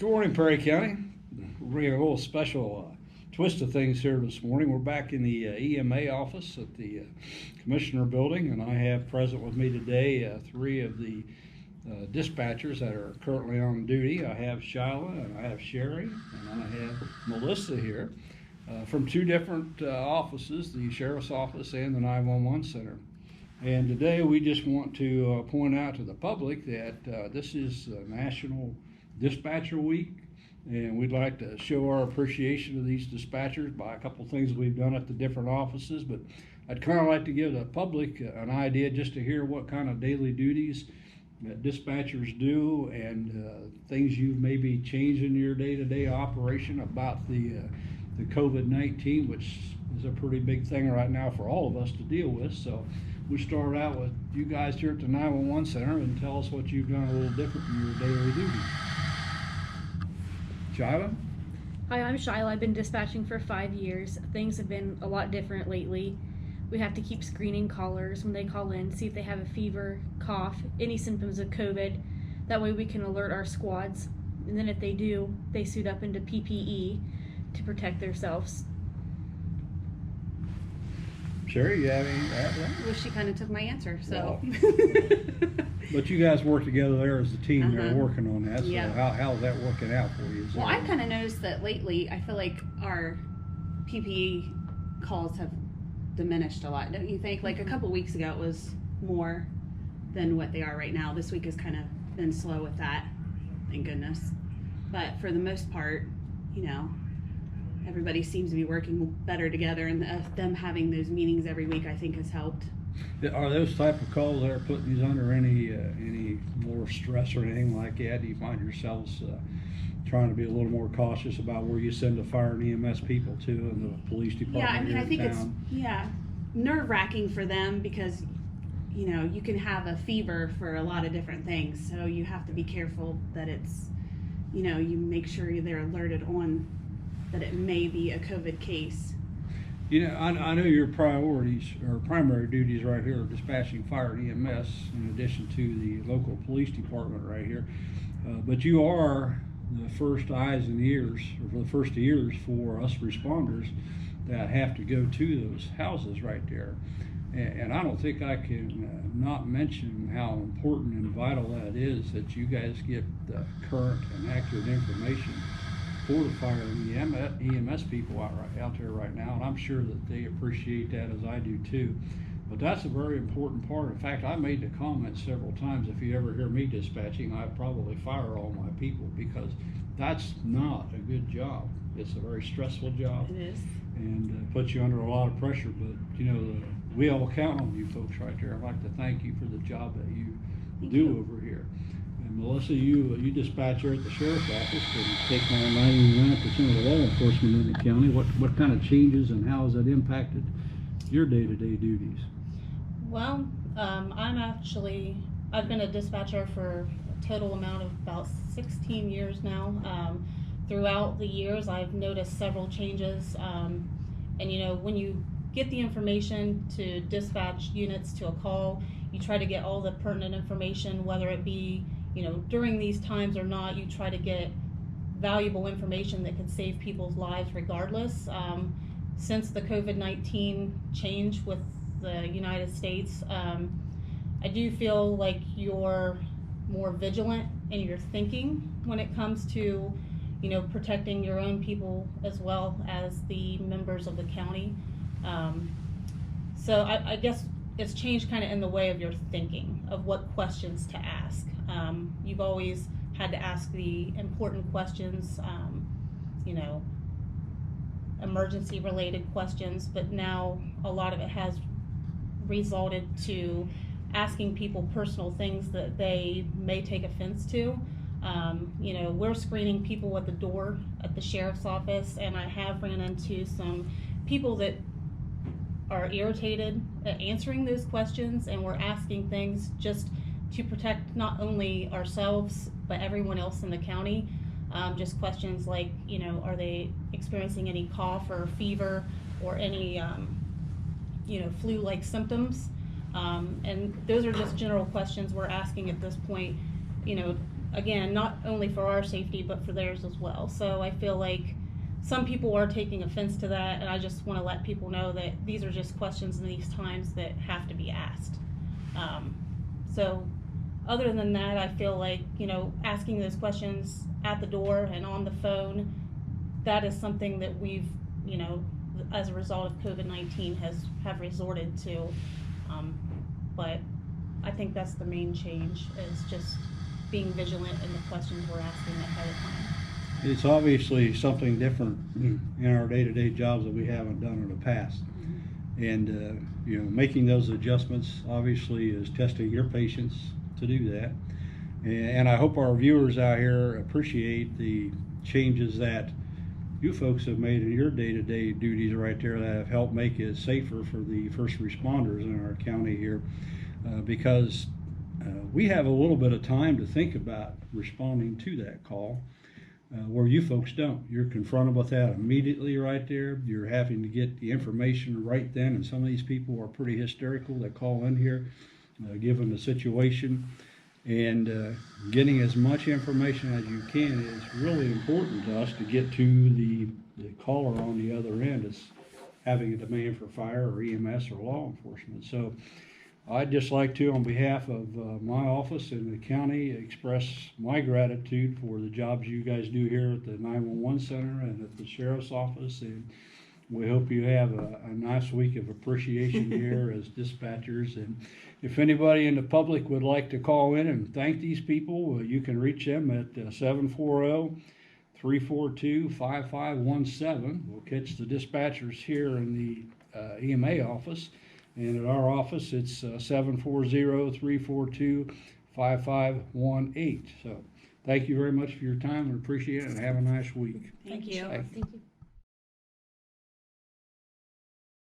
Good morning, Perry County. We're having a little special twist of things here this morning. We're back in the EMA office at the Commissioner Building, and I have present with me today three of the dispatchers that are currently on duty. I have Shyla, and I have Sherry, and I have Melissa here from two different offices, the Sheriff's Office and the 911 Center. And today we just want to point out to the public that this is National Dispatcher Week, and we'd like to show our appreciation of these dispatchers by a couple things we've done at the different offices. But I'd kind of like to give the public an idea just to hear what kind of daily duties that dispatchers do, and things you've maybe changed in your day-to-day operation about the COVID-19, which is a pretty big thing right now for all of us to deal with. So we start out with you guys here at the 911 Center, and tell us what you've done a little different in your daily duties. Shyla? Hi, I'm Shyla. I've been dispatching for 5 years. Things have been a lot different lately. We have to keep screening callers when they call in, see if they have a fever, cough, any symptoms of COVID. That way we can alert our squads. And then if they do, they suit up into PPE to protect themselves. Sherry, you have any to add to that? Well, she kind of took my answer, so. But you guys work together there as a team. They're working on that. So Yeah. how's that working out for you? Well, I've kind of noticed that lately, I feel like our PPE calls have diminished a lot, don't you think? Like a couple weeks ago, it was more than what they are right now. This week has kind of been slow with that, thank goodness. But for the most part, you know, everybody seems to be working better together, and them having those meetings every week, I think, has helped. Are those type of calls that are putting you under any more stress or anything like that? Do you find yourselves trying to be a little more cautious about where you send the fire and EMS people to, and the police department? Yeah, I mean, I think town? it's nerve-wracking for them, because you know, you can have a fever for a lot of different things, so you have to be careful that it's, you know, you make sure they're alerted on that it may be a COVID case. You know, I know your priorities or primary duties right here are dispatching fire and EMS in addition to the local police department right here. But you are the first eyes and ears, or for the first ears for us responders that have to go to those houses right there. And I don't think I can not mention how important and vital that is, that you guys get the current and accurate information for the fire and EMS people out there right now, and I'm sure that they appreciate that as I do too. But that's a very important part. In fact, I made the comment several times, if you ever hear me dispatching, I'd probably fire all my people, because that's not a good job. It's a very stressful job. It is. And puts you under a lot of pressure, but you know, we all count on you folks right there. I'd like to thank you for the job that you do over here. Melissa, you dispatch here at the Sheriff's Office and take on 99% of the law enforcement in the county. What kind of changes and how has that impacted your day-to-day duties? Well, I've been a dispatcher for a total amount of about 16 years now. Throughout the years, I've noticed several changes. And you know, when you get the information to dispatch units to a call, you try to get all the pertinent information, whether it be, you know, during these times or not. You try to get valuable information that could save people's lives regardless. Since the COVID-19 change with the United States, I do feel like you're more vigilant in your thinking when it comes to, you know, protecting your own people as well as the members of the county. So I guess it's changed kind of in the way of your thinking of what questions to ask. You've always had to ask the important questions, you know, emergency related questions, but now a lot of it has resulted to asking people personal things that they may take offense to. You know, we're screening people at the door at the Sheriff's Office, and I have ran into some people that are irritated at answering those questions, and we're asking things just to protect not only ourselves but everyone else in the county. Just questions like, you know, are they experiencing any cough or fever or any you know, flu-like symptoms? And those are just general questions we're asking at this point you know, again, not only for our safety, but for theirs as well. So I feel like some people are taking offense to that, and I just want to let people know that these are just questions in these times that have to be asked. So other than that, I feel like, you know, asking those questions at the door and on the phone, that is something that we've, you know, as a result of COVID-19 have resorted to. But I think that's the main change, is just being vigilant in the questions we're asking ahead of time. It's obviously something different in our day-to-day jobs that we haven't done in the past. And, you know, making those adjustments obviously is testing your patience to do that. And I hope our viewers out here appreciate the changes that you folks have made in your day-to-day duties right there that have helped make it safer for the first responders in our county here, because we have a little bit of time to think about responding to that call, where you folks don't. You're confronted with that immediately right there. You're having to get the information right then, and some of these people are pretty hysterical that call in here, given the situation. And getting as much information as you can is really important to us to get to the caller on the other end is having a demand for fire or EMS or law enforcement. So I'd just like to, on behalf of my office and the county, express my gratitude for the jobs you guys do here at the 911 center and at the sheriff's office. And we hope you have a nice week of appreciation here as dispatchers. And if anybody in the public would like to call in and thank these people, you can reach them at 740-342-5517. We'll catch the dispatchers here in the EMA office. And at our office, it's 740-342-5518. So thank you very much for your time. We appreciate it, and have a nice week. Thank you. Thank Thank you.